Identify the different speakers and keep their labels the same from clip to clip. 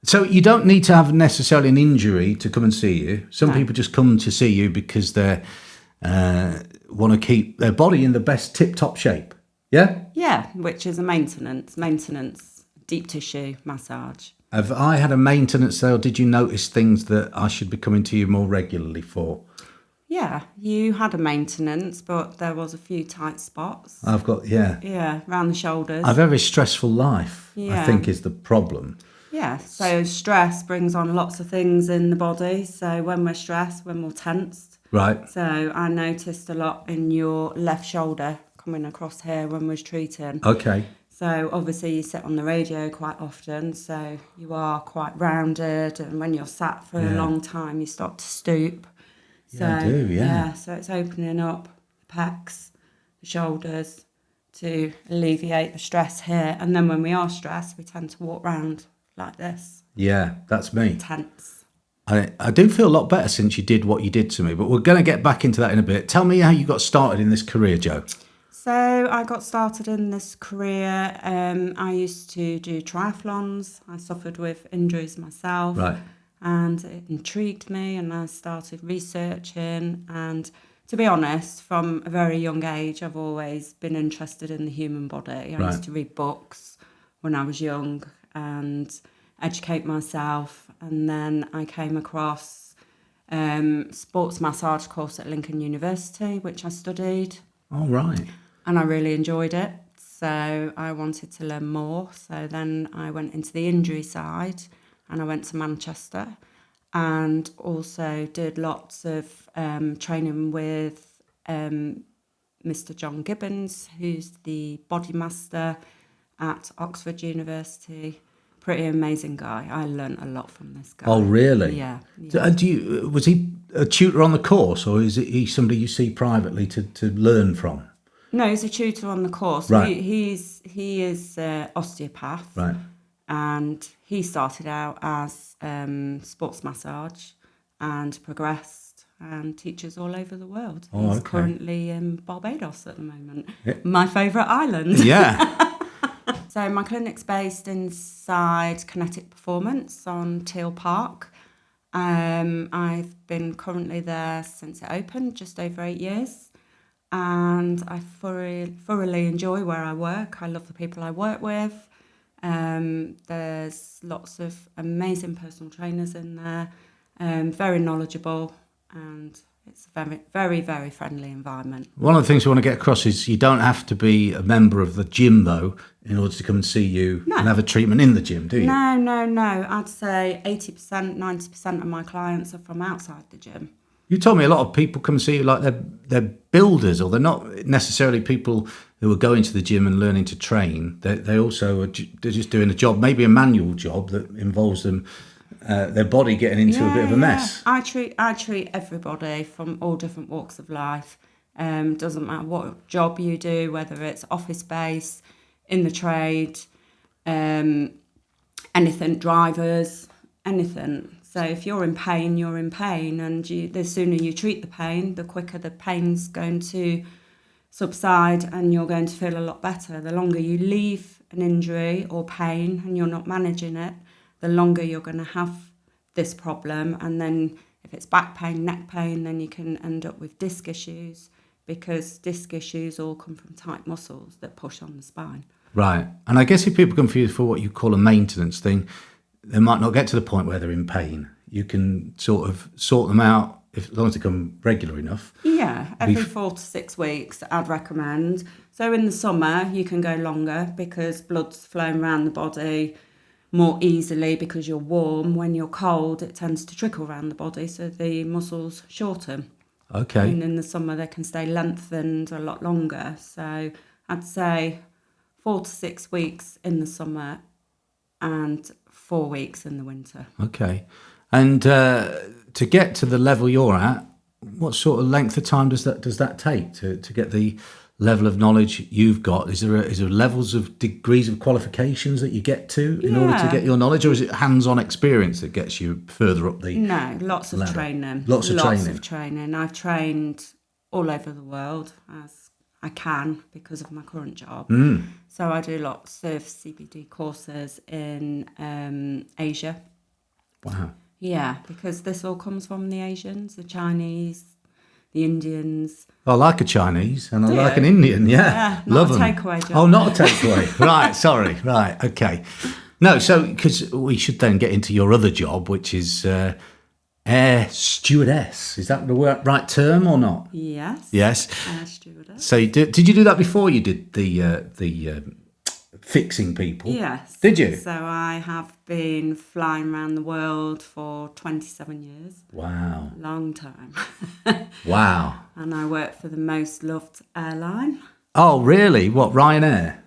Speaker 1: So you don't need to have necessarily an injury to come and see you. Some
Speaker 2: No.
Speaker 1: people just come to see you because they want to keep their body in the best tip-top shape. Yeah?
Speaker 2: Yeah, which is a maintenance, deep tissue massage.
Speaker 1: Have I had a maintenance day, or did you notice things that I should be coming to you more regularly for?
Speaker 2: Yeah, you had a maintenance, but there was a few tight spots.
Speaker 1: I've got,
Speaker 2: Yeah, around the shoulders.
Speaker 1: a very stressful life, I
Speaker 2: Yeah.
Speaker 1: think, is the problem.
Speaker 2: Yeah, so stress brings on lots of things in the body. So when we're stressed, we're more tensed.
Speaker 1: Right.
Speaker 2: So I noticed a lot in your left shoulder coming across here when we was treating.
Speaker 1: Okay.
Speaker 2: So obviously you sit on the radio quite often, so you are quite rounded, and when you're sat for a
Speaker 1: Yeah.
Speaker 2: long time, you start to stoop. So,
Speaker 1: Yeah, I do, yeah.
Speaker 2: so it's opening up the pecs, the shoulders to alleviate the stress here. And then when we are stressed, we tend to walk round like this,
Speaker 1: Yeah, that's me.
Speaker 2: tense.
Speaker 1: I do feel a lot better since you did what you did to me, but we're going to get back into that in a bit. Tell me how you got started in this career, Jo.
Speaker 2: So I got started in this career. I used to do triathlons. I suffered with injuries myself.
Speaker 1: Right.
Speaker 2: And it intrigued me, and I started researching. And to be honest, from a very young age, I've always been interested in the human body. I used to read books when I was young and educate myself. And then I came across sports massage course at Lincoln University, which I studied.
Speaker 1: All right.
Speaker 2: And I really enjoyed it. So I wanted to learn more. So then I went into the injury side, and I went to Manchester and also did lots of training with Mr. John Gibbons, who's the body master at Oxford University. Pretty amazing guy. I learnt a lot from this guy.
Speaker 1: Oh, really?
Speaker 2: Yeah.
Speaker 1: So, was he a tutor on the course, or is he somebody you see privately to learn from?
Speaker 2: No, he's a tutor on the course.
Speaker 1: Right.
Speaker 2: He is osteopath.
Speaker 1: Right.
Speaker 2: And he started out as sports massage and progressed and teaches all over the world.
Speaker 1: Oh,
Speaker 2: He's
Speaker 1: okay.
Speaker 2: currently in Barbados at the moment,
Speaker 1: Yeah.
Speaker 2: my favourite island.
Speaker 1: Yeah.
Speaker 2: So my clinic's based inside Kinetic Performance on Teal Park. I've been currently there since it opened, just over 8 years. And I thoroughly enjoy where I work. I love the people I work with. There's lots of amazing personal trainers in there, very knowledgeable, and it's a very, very, very friendly environment.
Speaker 1: One of the things we want to get across is you don't have to be a member of the gym, though, in order to come and see you and have a treatment in the gym, do you?
Speaker 2: No. I'd say 80%, 90% of my clients are from outside the gym.
Speaker 1: You told me a lot of people come and see you like they're builders, or they're not necessarily people who are going to the gym and learning to train. They also they're just doing a job, maybe a manual job that involves them their body getting into a bit of a mess.
Speaker 2: I treat everybody from all different walks of life. Doesn't matter what job you do, whether it's office based, in the trade, anything, drivers, anything. So if you're in pain, you're in pain, and the sooner you treat the pain, the quicker the pain's going to subside and you're going to feel a lot better. The longer you leave an injury or pain and you're not managing it, the longer you're going to have this problem. And then if it's back pain, neck pain, then you can end up with disc issues, because disc issues all come from tight muscles that push on the spine.
Speaker 1: Right. And I guess if people come for you for what you call a maintenance thing, they might not get to the point where they're in pain. You can sort them out as long as they come regular enough.
Speaker 2: Yeah, every 4 to 6 weeks I'd recommend. So in the summer you can go longer because blood's flowing around the body more easily because you're warm. When you're cold, it tends to trickle around the body, so the muscles shorten.
Speaker 1: Okay.
Speaker 2: And in the summer they can stay lengthened a lot longer. So I'd say 4 to 6 weeks in the summer and 4 weeks in the winter.
Speaker 1: Okay. And to get to the level you're at, what sort of length of time does that take to get the level of knowledge you've got? Is there levels of degrees of qualifications that you get to in order to get your knowledge, or is it hands-on experience that gets you further up the
Speaker 2: No, lots of
Speaker 1: ladder?
Speaker 2: training.
Speaker 1: Lots of
Speaker 2: training. I've trained all over the world as I can because of my current job. So I do lots of CBD courses in Asia,
Speaker 1: Wow.
Speaker 2: Yeah, because this all comes from the Asians, the Chinese, the Indians.
Speaker 1: I like a Chinese and I
Speaker 2: Do
Speaker 1: like
Speaker 2: you?
Speaker 1: an Indian. Yeah.
Speaker 2: Yeah,
Speaker 1: Love
Speaker 2: not a
Speaker 1: them.
Speaker 2: takeaway, John.
Speaker 1: Oh, not a takeaway. Right. Sorry. Right. Okay. No, so because we should then get into your other job, which is air stewardess. Is that the right term or not?
Speaker 2: Yes.
Speaker 1: Yes.
Speaker 2: Stewardess.
Speaker 1: So did you do that before you did the fixing people?
Speaker 2: Yes.
Speaker 1: Did you?
Speaker 2: So I have been flying around the world for 27 years.
Speaker 1: Wow.
Speaker 2: Long time.
Speaker 1: Wow.
Speaker 2: And I work for the most loved airline.
Speaker 1: Oh, really? What, Ryanair?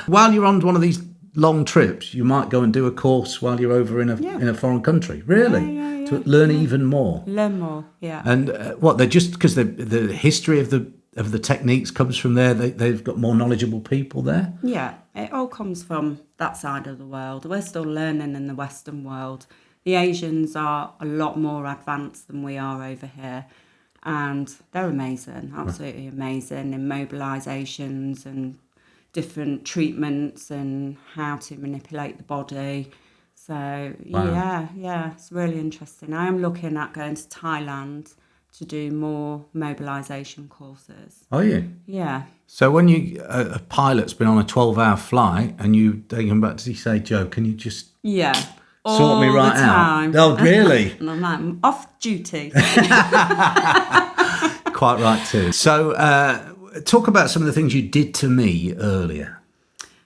Speaker 1: While you're on one of these long trips, you might go and do a course while you're over in a foreign country. Really?
Speaker 2: Yeah.
Speaker 1: To learn even more.
Speaker 2: Learn more, yeah.
Speaker 1: And what, they're just because the history of the techniques comes from there, they've got more knowledgeable people there?
Speaker 2: Yeah, it all comes from that side of the world. We're still learning in the Western world. The Asians are a lot more advanced than we are over here. And they're amazing, absolutely amazing in mobilisations and different treatments and how to manipulate the body. So,
Speaker 1: Wow.
Speaker 2: yeah, it's really interesting. I am looking at going to Thailand to do more mobilisation courses.
Speaker 1: Are you?
Speaker 2: Yeah.
Speaker 1: So when a pilot's been on a 12-hour flight and you take him back, does he say, Joe, can you just
Speaker 2: Yeah.
Speaker 1: sort me
Speaker 2: All
Speaker 1: right
Speaker 2: the time.
Speaker 1: out? Oh, really?
Speaker 2: And I'm like, I'm off duty.
Speaker 1: Quite right too. So talk about some of the things you did to me earlier.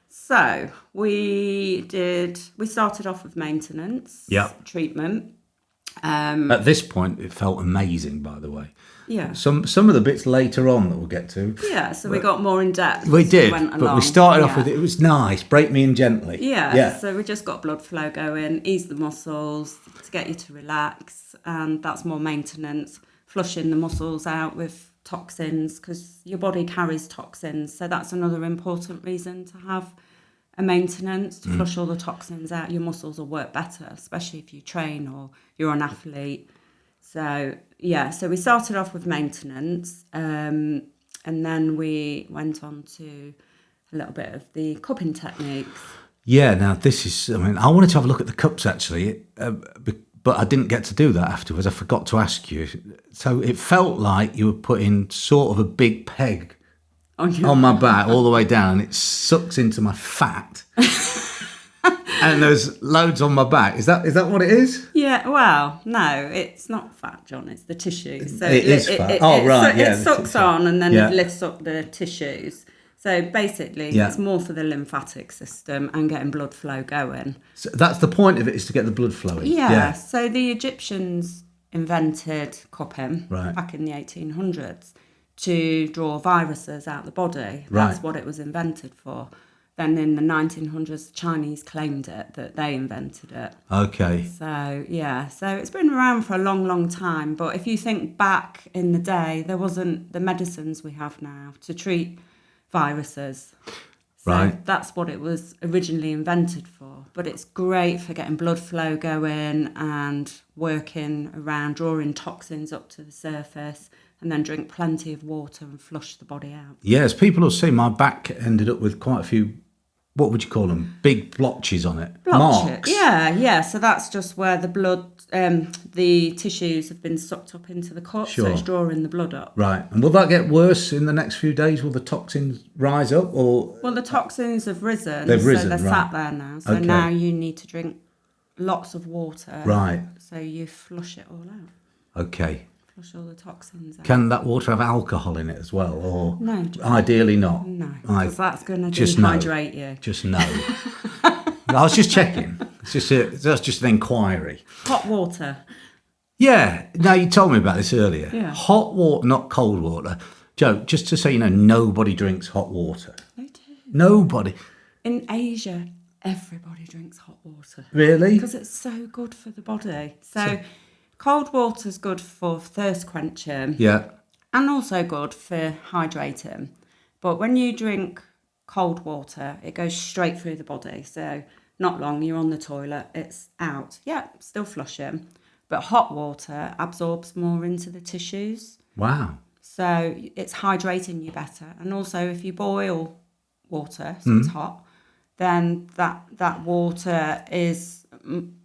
Speaker 2: So we started off with maintenance, treatment.
Speaker 1: At this point, it felt amazing, by the way.
Speaker 2: Yeah.
Speaker 1: Some of the bits later on that we'll get to.
Speaker 2: Yeah, so we got more in depth.
Speaker 1: We
Speaker 2: as
Speaker 1: did,
Speaker 2: went
Speaker 1: but
Speaker 2: along.
Speaker 1: we started off with it was nice, break me in gently.
Speaker 2: Yeah, so we just got blood flow going, ease the muscles to get you to relax, and that's more maintenance, flushing the muscles out with toxins because your body carries toxins. So that's another important reason to have a maintenance, to flush all the toxins out. Your muscles will work better, especially if you train or you're an athlete. So, yeah, so we started off with maintenance and then we went on to a little bit of the cupping techniques.
Speaker 1: Yeah, now this is, I wanted to have a look at the cups actually, but I didn't get to do that afterwards. I forgot to ask you. So it felt like you were putting sort of a big peg on my back all the way down, and it sucks into my fat. And there's loads on my back. Is that what it is?
Speaker 2: Yeah, well, no, it's not fat, John. It's the tissues. So
Speaker 1: it is fat.
Speaker 2: It sucks on and then
Speaker 1: Yeah.
Speaker 2: it lifts up the tissues. So basically, it's more for the lymphatic system and getting blood flow going.
Speaker 1: So that's the point of it, is to get the blood flowing.
Speaker 2: Yeah. So the Egyptians invented cupping
Speaker 1: Right.
Speaker 2: back in the 1800s to draw viruses out the body. That's
Speaker 1: Right.
Speaker 2: what it was invented for. Then in the 1900s, the Chinese claimed it, that they invented it.
Speaker 1: Okay.
Speaker 2: So, yeah, so it's been around for a long, long time. But if you think back in the day, there wasn't the medicines we have now to treat viruses. So
Speaker 1: Right.
Speaker 2: that's what it was originally invented for. But it's great for getting blood flow going and working around, drawing toxins up to the surface, and then drink plenty of water and flush the body out.
Speaker 1: Yes, people will see my back ended up with quite a few, what would you call them? Big blotches on it. Marks.
Speaker 2: Yeah. So that's just where the blood, the tissues have been sucked up into the cup,
Speaker 1: Sure.
Speaker 2: so it's drawing the blood up.
Speaker 1: Right. And will that get worse in the next few days? Will the toxins rise up or?
Speaker 2: Well, the toxins have risen,
Speaker 1: They've risen,
Speaker 2: so they're
Speaker 1: right.
Speaker 2: sat there now. So
Speaker 1: Okay.
Speaker 2: now you need to drink lots of water.
Speaker 1: Right.
Speaker 2: So you flush it all out.
Speaker 1: Okay.
Speaker 2: Flush all the toxins out.
Speaker 1: Can that water have alcohol in it as well, or
Speaker 2: No.
Speaker 1: ideally not?
Speaker 2: No,
Speaker 1: I
Speaker 2: because that's going to
Speaker 1: just know.
Speaker 2: dehydrate you.
Speaker 1: Just no. I was just checking. That's just an inquiry.
Speaker 2: Hot water.
Speaker 1: Yeah. Now, you told me about this earlier.
Speaker 2: Yeah.
Speaker 1: Hot water, not cold water. Joe, just to say, nobody drinks hot water.
Speaker 2: They do.
Speaker 1: Nobody.
Speaker 2: In Asia, everybody drinks hot water.
Speaker 1: Really?
Speaker 2: Because it's so good for the body. So cold water's good for thirst quenching.
Speaker 1: Yeah.
Speaker 2: And also good for hydrating. But when you drink cold water, it goes straight through the body. So not long, you're on the toilet, it's out. Yeah, still flushing. But hot water absorbs more into the tissues.
Speaker 1: Wow.
Speaker 2: So it's hydrating you better. And also if you boil water, so it's hot, then that water is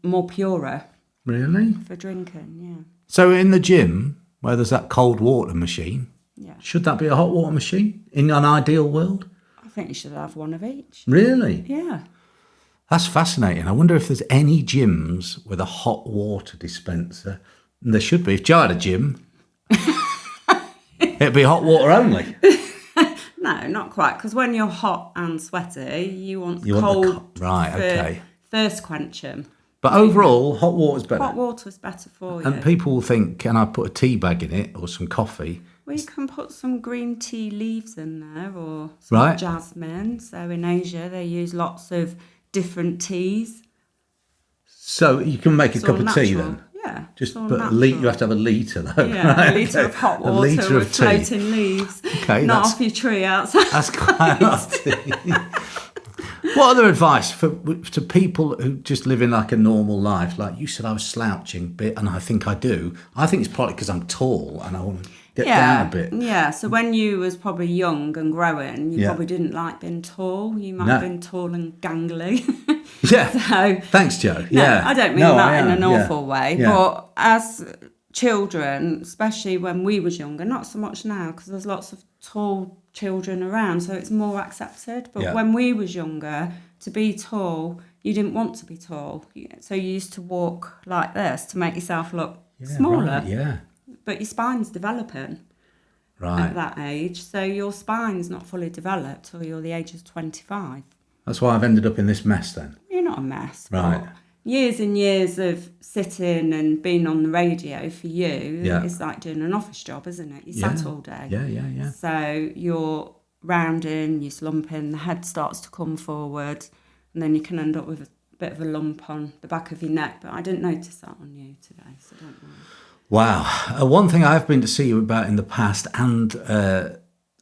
Speaker 2: more purer
Speaker 1: Really?
Speaker 2: for drinking. Yeah.
Speaker 1: So in the gym, where there's that cold water machine,
Speaker 2: Yeah.
Speaker 1: should that be a hot water machine in an ideal world?
Speaker 2: I think you should have one of each.
Speaker 1: Really?
Speaker 2: Yeah.
Speaker 1: That's fascinating. I wonder if there's any gyms with a hot water dispenser. And there should be. If Joe had a gym, it'd be hot water only.
Speaker 2: No, not quite. Because when you're hot and sweaty, you want cold.
Speaker 1: Right, okay.
Speaker 2: Thirst quenching.
Speaker 1: But overall, hot water's better.
Speaker 2: Hot water's better for you.
Speaker 1: And people will think, can I put a tea bag in it or some coffee?
Speaker 2: Well, you can put some green tea leaves in there or some jasmine. So in Asia, they use lots of different teas.
Speaker 1: So you can make a cup of tea
Speaker 2: natural.
Speaker 1: then?
Speaker 2: Yeah.
Speaker 1: Just put a litre, you have to have a litre though.
Speaker 2: Yeah,
Speaker 1: right?
Speaker 2: a litre of hot water
Speaker 1: litre
Speaker 2: with
Speaker 1: of tea.
Speaker 2: floating leaves.
Speaker 1: Okay,
Speaker 2: not off your tree outside.
Speaker 1: That's quite a lot of tea. What other advice to people who just living like a normal life? Like you said, I was slouching a bit, and I think I do. I think it's probably because I'm tall and I want to get down a bit.
Speaker 2: Yeah, so when you was probably young and growing, you probably didn't like being tall. You might have been tall and gangly.
Speaker 1: Yeah.
Speaker 2: So
Speaker 1: thanks, Joe.
Speaker 2: no,
Speaker 1: Yeah.
Speaker 2: I don't mean that in an awful way.
Speaker 1: Yeah.
Speaker 2: But as children, especially when we was younger, not so much now because there's lots of tall children around, so it's more accepted. But when we was younger, to be tall, you didn't want to be tall. So you used to walk like this to make yourself look smaller.
Speaker 1: Right, yeah.
Speaker 2: But your spine's developing at that age. So your spine's not fully developed till you're the age of 25.
Speaker 1: That's why I've ended up in this mess then.
Speaker 2: You're not a mess.
Speaker 1: Right.
Speaker 2: But years and years of sitting and being on the radio for you is like doing an office job, isn't it? You sat all day.
Speaker 1: Yeah.
Speaker 2: So you're rounding, you're slumping, the head starts to come forward, and then you can end up with a bit of a lump on the back of your neck. But I didn't notice that on you today, so don't worry.
Speaker 1: Wow. One thing I've been to see you about in the past, and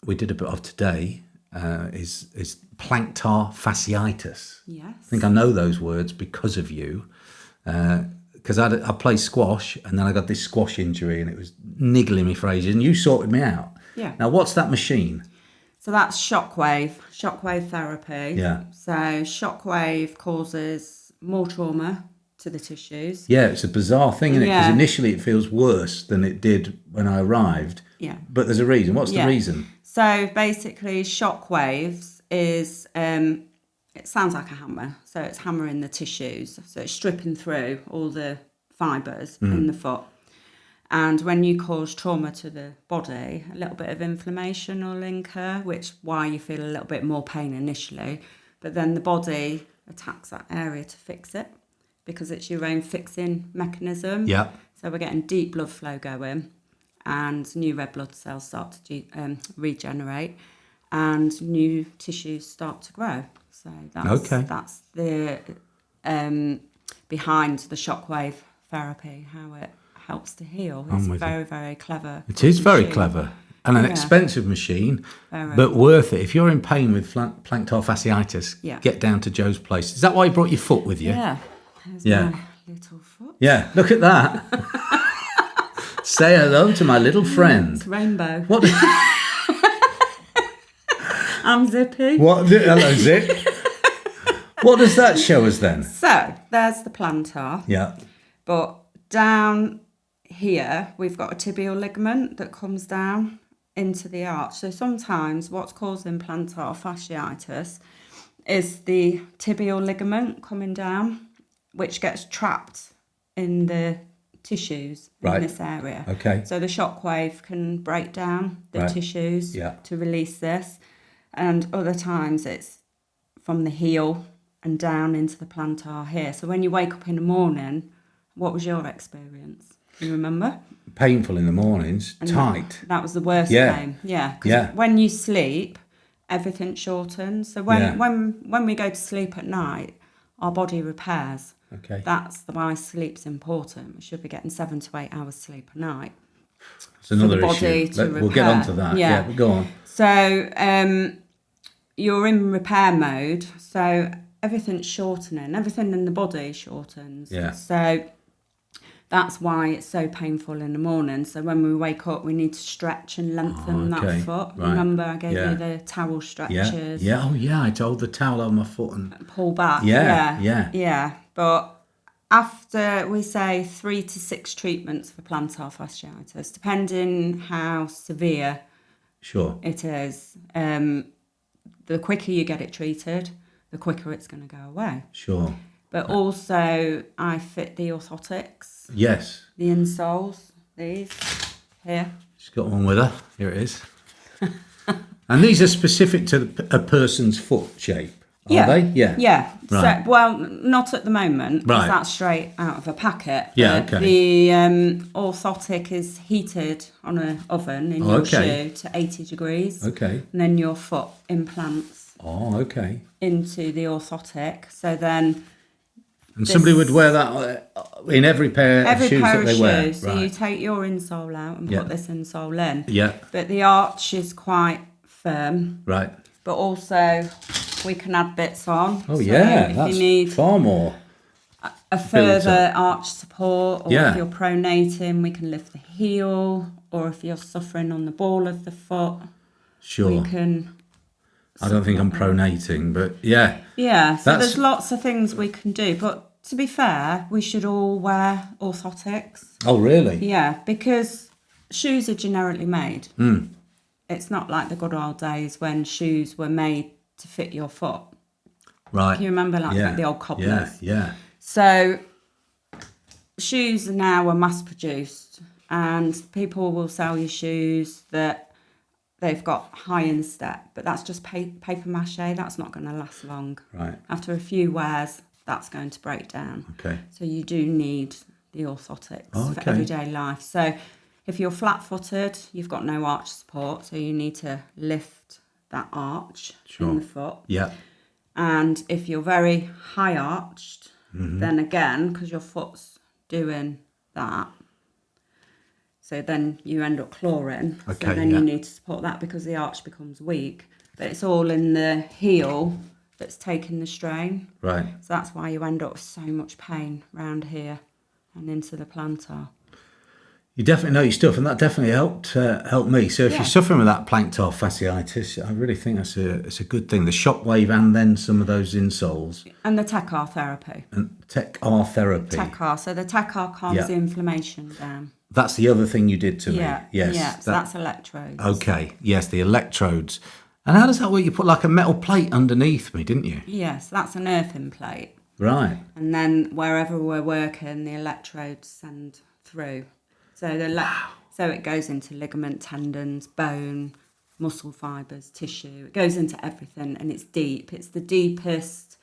Speaker 1: we did a bit of today, is plantar fasciitis.
Speaker 2: Yes.
Speaker 1: I think I know those words because of you. Because I played squash, and then I got this squash injury, and it was niggling me for ages, and you sorted me out.
Speaker 2: Yeah.
Speaker 1: Now, what's that machine?
Speaker 2: So that's shockwave therapy.
Speaker 1: Yeah.
Speaker 2: So shockwave causes more trauma to the tissues.
Speaker 1: Yeah, it's a bizarre thing, isn't it? Because
Speaker 2: Yeah.
Speaker 1: initially it feels worse than it did when I arrived.
Speaker 2: Yeah.
Speaker 1: But there's a reason. What's the reason?
Speaker 2: So basically, shockwaves is, it sounds like a hammer. So it's hammering the tissues. So it's stripping through all the fibres in the foot. And when you cause trauma to the body, a little bit of inflammation will incur, which why you feel a little bit more pain initially. But then the body attacks that area to fix it because it's your own fixing mechanism.
Speaker 1: Yeah.
Speaker 2: So we're getting deep blood flow going and new red blood cells start to regenerate and new tissues start to grow. So that's the behind the shockwave therapy, how it helps to heal. It's very, very clever.
Speaker 1: It is very clever. And an expensive machine, but worth it. If you're in pain with plantar fasciitis, get down to Joe's place. Is that why you brought your foot with you?
Speaker 2: Yeah. There's my little foot.
Speaker 1: Yeah, look at that. Say hello to my little friend.
Speaker 2: It's rainbow.
Speaker 1: What?
Speaker 2: I'm Zippy.
Speaker 1: Hello, Zip. What does that show us then?
Speaker 2: So, there's the plantar.
Speaker 1: Yeah.
Speaker 2: But down here, we've got a tibial ligament that comes down into the arch. So sometimes what's causing plantar fasciitis is the tibial ligament coming down, which gets trapped in the tissues in this area.
Speaker 1: Okay.
Speaker 2: So the shockwave can break down the tissues to release this. And other times it's from the heel and down into the plantar here. So when you wake up in the morning, what was your experience? Can you remember?
Speaker 1: Painful in the mornings, tight.
Speaker 2: That was the worst pain. Yeah. Because when you sleep, everything shortens. So when we go to sleep at night, our body repairs.
Speaker 1: Okay.
Speaker 2: That's why sleep's important. We should be getting 7 to 8 hours sleep a night.
Speaker 1: It's another
Speaker 2: body
Speaker 1: issue.
Speaker 2: to
Speaker 1: We'll get
Speaker 2: repair.
Speaker 1: onto that.
Speaker 2: Yeah.
Speaker 1: But go on.
Speaker 2: So you're in repair mode. So everything's shortening. Everything in the body shortens.
Speaker 1: Yeah.
Speaker 2: So That's why it's so painful in the morning. So when we wake up, we need to stretch and lengthen that foot.
Speaker 1: Right.
Speaker 2: Remember, I gave
Speaker 1: Yeah.
Speaker 2: you the towel stretches.
Speaker 1: Yeah. Oh, yeah. I told the towel on my foot and
Speaker 2: Pull back.
Speaker 1: Yeah.
Speaker 2: But after, we say 3 to 6 treatments for plantar fasciitis, depending how severe
Speaker 1: sure.
Speaker 2: it is, the quicker you get it treated, the quicker it's going to go away.
Speaker 1: Sure.
Speaker 2: But also, I fit the orthotics,
Speaker 1: Yes.
Speaker 2: the insoles, these here.
Speaker 1: She's got one with her. Here it is. And these are specific to a person's foot shape, are they? Yeah.
Speaker 2: Yeah.
Speaker 1: Right.
Speaker 2: So, well, not at the moment, because
Speaker 1: Right.
Speaker 2: that's straight out of a packet.
Speaker 1: Yeah,
Speaker 2: But
Speaker 1: okay.
Speaker 2: the orthotic is heated on an oven in your shoe to 80 degrees.
Speaker 1: Okay.
Speaker 2: And then your foot implants
Speaker 1: Oh, okay.
Speaker 2: into the orthotic. So then
Speaker 1: And somebody would wear that in every pair of shoes that they wear.
Speaker 2: So you take your insole out and put this insole in.
Speaker 1: Yeah.
Speaker 2: But the arch is quite firm.
Speaker 1: Right.
Speaker 2: But also we can add bits on.
Speaker 1: Oh,
Speaker 2: So
Speaker 1: yeah.
Speaker 2: if
Speaker 1: That's
Speaker 2: you need
Speaker 1: far more.
Speaker 2: a further arch support, or
Speaker 1: Yeah.
Speaker 2: if you're pronating, we can lift the heel, or if you're suffering on the ball of the foot,
Speaker 1: Sure.
Speaker 2: we can.
Speaker 1: I don't think I'm pronating, but yeah.
Speaker 2: Yeah, so
Speaker 1: That's-
Speaker 2: there's lots of things we can do, but to be fair, we should all wear orthotics.
Speaker 1: Oh, really?
Speaker 2: Yeah, because shoes are generically made.
Speaker 1: Mm.
Speaker 2: It's not like the good old days when shoes were made to fit your foot.
Speaker 1: Right.
Speaker 2: You remember like the old cobblers?
Speaker 1: Yeah.
Speaker 2: So shoes now are mass produced, and people will sell you shoes that they've got high instep, but that's just paper mache. That's not going to last long.
Speaker 1: Right.
Speaker 2: After a few wears, that's going to break down.
Speaker 1: Okay.
Speaker 2: So you do need the orthotics for everyday life. So if you're flat-footed, you've got no arch support, so you need to lift that arch in the foot.
Speaker 1: Yeah.
Speaker 2: And if you're very high arched, then again, because your foot's doing that, so then you end up clawing.
Speaker 1: Okay,
Speaker 2: So then you need to support that because the arch becomes weak. But it's all in the heel that's taking the strain.
Speaker 1: Right.
Speaker 2: So that's why you end up with so much pain round here and into the plantar.
Speaker 1: You definitely know your stuff, and that definitely helped me. So if you're suffering with that plantar fasciitis, I really think it's a good thing. The shockwave and then some of those insoles.
Speaker 2: And the TECAR therapy.
Speaker 1: And TECAR therapy.
Speaker 2: TECAR. So the TECAR calms the inflammation down.
Speaker 1: That's the other thing you did to me.
Speaker 2: Yes. Yeah, so that's electrodes.
Speaker 1: Okay, yes, the electrodes. And how does that work? You put like a metal plate underneath me, didn't you?
Speaker 2: Yes, that's an earthen plate.
Speaker 1: Right.
Speaker 2: And then wherever we're working, the electrodes send through. So so it goes into ligament, tendons, bone, muscle fibres, tissue. It goes into everything, and it's deep. It's the deepest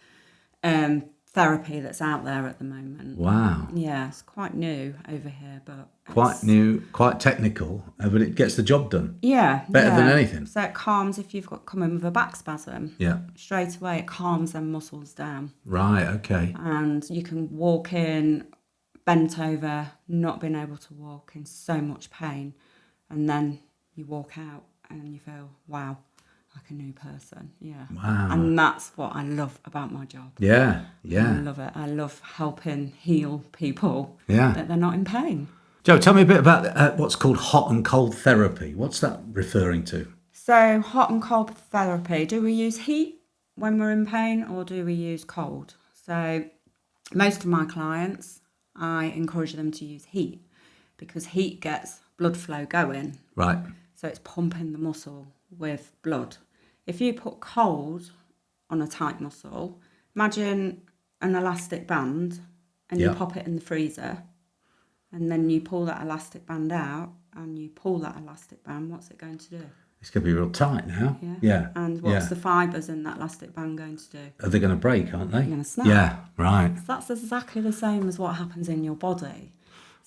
Speaker 2: therapy that's out there at the moment.
Speaker 1: Wow.
Speaker 2: Yeah, it's quite new over here, but
Speaker 1: Quite new, quite technical, but it gets the job done.
Speaker 2: Yeah,
Speaker 1: Better than anything.
Speaker 2: So it calms if you've got come in with a back spasm.
Speaker 1: Yeah.
Speaker 2: Straight away, it calms them muscles down,
Speaker 1: Right. Okay.
Speaker 2: and you can walk in bent over, not being able to walk, in so much pain, and then you walk out and you feel, wow, like a new person. Yeah.
Speaker 1: Wow.
Speaker 2: And that's what I love about my job.
Speaker 1: Yeah.
Speaker 2: I
Speaker 1: Yeah.
Speaker 2: love it. I love helping heal people
Speaker 1: Yeah.
Speaker 2: that they're not in pain.
Speaker 1: Joe, tell me a bit about what's called hot and cold therapy. What's that referring to?
Speaker 2: So hot and cold therapy, do we use heat when we're in pain, or do we use cold? So most of my clients, I encourage them to use heat, because heat gets blood flow going.
Speaker 1: Right.
Speaker 2: So it's pumping the muscle with blood. If you put cold on a tight muscle, imagine an elastic band, and you pop it in the freezer, and then you pull that elastic band out and you pull that elastic band, what's it going to do?
Speaker 1: It's going to be real tight now. Yeah.
Speaker 2: And what's the fibres in that elastic band going to do?
Speaker 1: Are they going to break, aren't they?
Speaker 2: They're going to snap.
Speaker 1: Yeah. Right.
Speaker 2: So that's exactly the same as what happens in your body.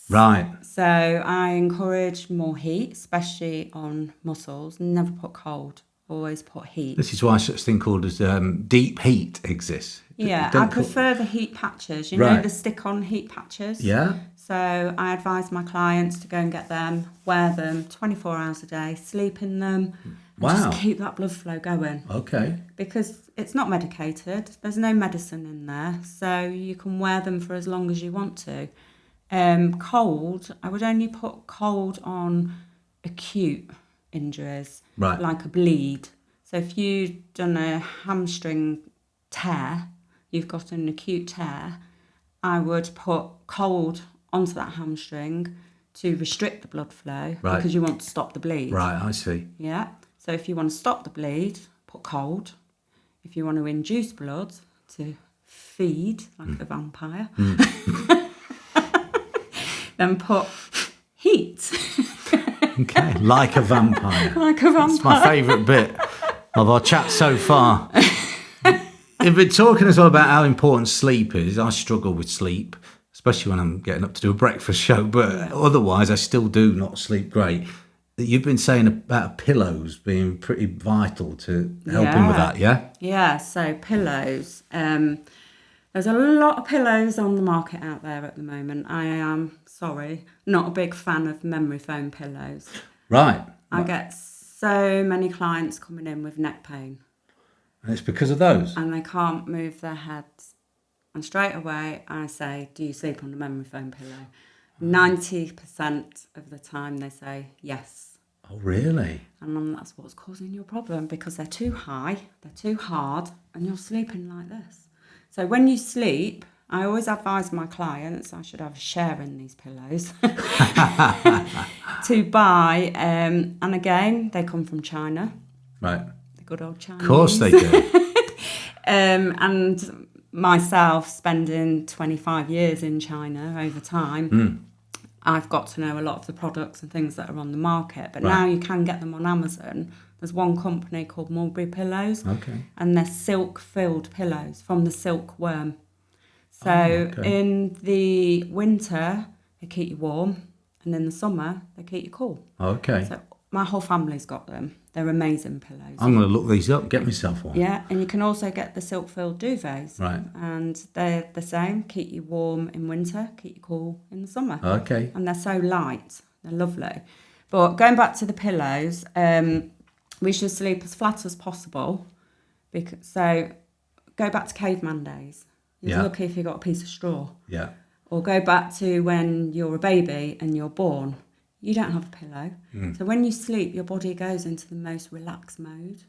Speaker 1: Right.
Speaker 2: So I encourage more heat, especially on muscles. Never put cold. Always put heat.
Speaker 1: This is why such thing called as deep heat exists.
Speaker 2: Yeah, I prefer the heat patches. You know, the stick-on heat patches?
Speaker 1: Yeah.
Speaker 2: So I advise my clients to go and get them, wear them 24 hours a day, sleep in them, and just keep that blood flow going.
Speaker 1: Okay.
Speaker 2: Because it's not medicated. There's no medicine in there. So you can wear them for as long as you want to. Cold, I would only put cold on acute injuries,
Speaker 1: Right.
Speaker 2: like a bleed. So if you've done a hamstring tear, you've got an acute tear, I would put cold onto that hamstring to restrict the blood flow,
Speaker 1: Right.
Speaker 2: because you want to stop the bleed.
Speaker 1: Right, I see.
Speaker 2: Yeah. So if you want to stop the bleed, put cold. If you want to induce blood to feed like a vampire, then put heat.
Speaker 1: Okay, like a vampire.
Speaker 2: Like a vampire.
Speaker 1: It's my favourite bit of our chat so far. You've been talking as well about how important sleep is. I struggle with sleep, especially when I'm getting up to do a breakfast show, but otherwise I still do not sleep great. You've been saying about pillows being pretty vital to helping with that, yeah?
Speaker 2: Yeah, so pillows. There's a lot of pillows on the market out there at the moment. I am, sorry, not a big fan of memory foam pillows.
Speaker 1: Right.
Speaker 2: I get so many clients coming in with neck pain.
Speaker 1: And it's because of those?
Speaker 2: And they can't move their heads. And straight away I say, do you sleep on a memory foam pillow? 90% of the time they say yes.
Speaker 1: Oh, really?
Speaker 2: And that's what's causing your problem, because they're too high, they're too hard, and you're sleeping like this. So when you sleep, I always advise my clients, I should have a share in these pillows, to buy, and again, they come from China.
Speaker 1: Right.
Speaker 2: The good old Chinese.
Speaker 1: Of course they do.
Speaker 2: And myself, spending 25 years in China over time, I've got to know a lot of the products and things that are on the market. But now you can get them on Amazon. There's one company called Mulberry Pillows.
Speaker 1: Okay.
Speaker 2: And they're silk-filled pillows from the silkworm. So in the winter, they keep you warm. And in the summer, they keep you cool.
Speaker 1: Okay.
Speaker 2: So my whole family's got them. They're amazing pillows.
Speaker 1: I'm going to look these up, get myself one.
Speaker 2: Yeah, and you can also get the silk-filled duvets.
Speaker 1: Right.
Speaker 2: And they're the same, keep you warm in winter, keep you cool in the summer.
Speaker 1: Okay.
Speaker 2: And they're so light, they're lovely. But going back to the pillows, we should sleep as flat as possible. So go back to caveman days. You're lucky if you got a piece of straw.
Speaker 1: Yeah.
Speaker 2: Or go back to when you're a baby and you're born. You don't have a pillow. So when you sleep, your body goes into the most relaxed mode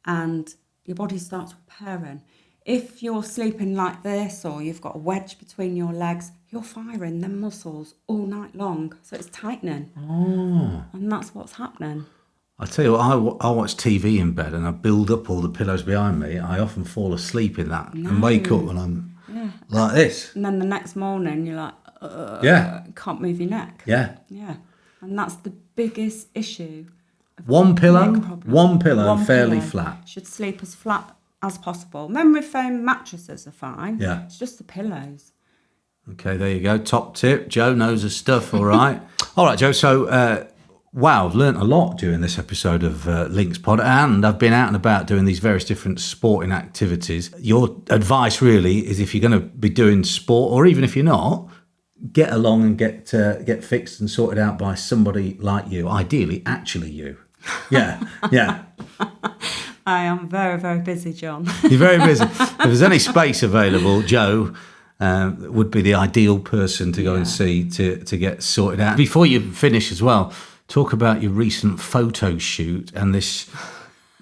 Speaker 2: and your body starts repairing. If you're sleeping like this, or you've got a wedge between your legs, you're firing them muscles all night long. So it's tightening.
Speaker 1: Oh.
Speaker 2: And that's what's happening.
Speaker 1: I tell you what, I watch TV in bed and I build up all the pillows behind me. I often fall asleep in that and wake up when I'm like this.
Speaker 2: And then the next morning, you're like, can't move your neck.
Speaker 1: Yeah.
Speaker 2: Yeah. And that's the biggest issue.
Speaker 1: One pillow,
Speaker 2: One
Speaker 1: fairly
Speaker 2: pillow.
Speaker 1: flat.
Speaker 2: Should sleep as flat as possible. Memory foam mattresses are fine.
Speaker 1: Yeah.
Speaker 2: It's just the pillows.
Speaker 1: Okay, there you go. Top tip. Joe knows her stuff, all right. All right, Joe. So, wow, I've learnt a lot during this episode of Links Pod, and I've been out and about doing these various different sporting activities. Your advice really is, if you're going to be doing sport, or even if you're not, get along and get fixed and sorted out by somebody like you. Ideally, actually you. Yeah, yeah.
Speaker 2: I am very, very busy, John.
Speaker 1: You're very busy. If there's any space available, Joe would be the ideal person to go and see to get sorted out. Before you finish as well, talk about your recent photo shoot and this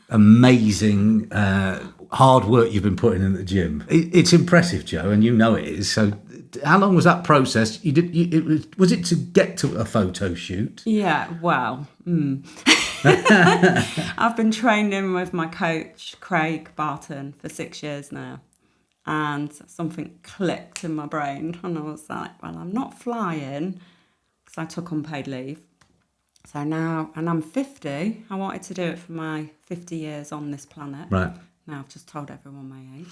Speaker 1: amazing hard work you've been putting in the gym. It's impressive, Joe, and you know it is. So how long was that process? Was it to get to a photo shoot?
Speaker 2: Yeah, well, I've been training with my coach, Craig Barton, for 6 years now. And something clicked in my brain. And I was like, well, I'm not flying, because I took unpaid leave. So now, and I'm 50, I wanted to do it for my 50 years on this planet.
Speaker 1: Right.
Speaker 2: Now I've just told everyone my age.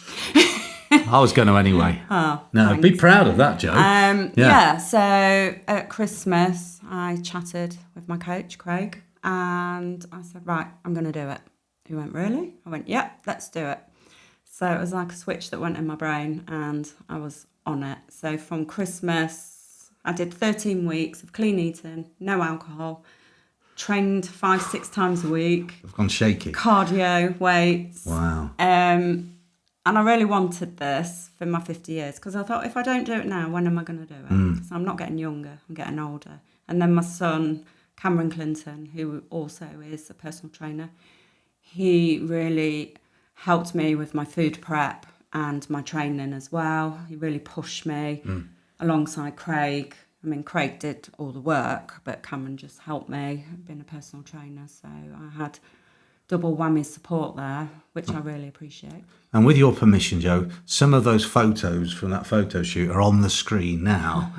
Speaker 1: I was going to anyway.
Speaker 2: Oh,
Speaker 1: no,
Speaker 2: thanks.
Speaker 1: Be proud of that, Joe.
Speaker 2: Yeah, so at Christmas, I chatted with my coach, Craig, and I said, right, I'm going to do it. He went, really? I went, yep, let's do it. So it was like a switch that went in my brain, and I was on it. So from Christmas, I did 13 weeks of clean eating, no alcohol, trained 5-6 times a week.
Speaker 1: I've gone shaky.
Speaker 2: Cardio, weights.
Speaker 1: Wow.
Speaker 2: And I really wanted this for my 50 years because I thought, if I don't do it now, when am I going to do it? Because I'm not getting younger, I'm getting older. And then my son, Cameron Clinton, who also is a personal trainer, he really helped me with my food prep and my training as well. He really pushed me alongside Craig. I mean, Craig did all the work, but Cameron just helped me, being a personal trainer. So I had double whammy support there, which I really appreciate.
Speaker 1: And with your permission, Jo, some of those photos from that photo shoot are on the screen now.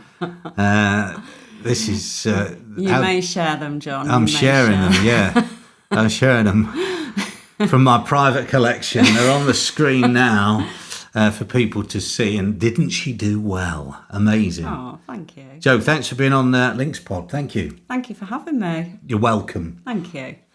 Speaker 1: This is...
Speaker 2: You may share them, John.
Speaker 1: I'm sharing them, yeah. I'm sharing them from my private collection. They're on the screen now for people to see. And didn't she do well? Amazing.
Speaker 2: Oh, thank you.
Speaker 1: Jo, thanks for being on Links Pod. Thank you.
Speaker 2: Thank you for having me.
Speaker 1: You're welcome.
Speaker 2: Thank you.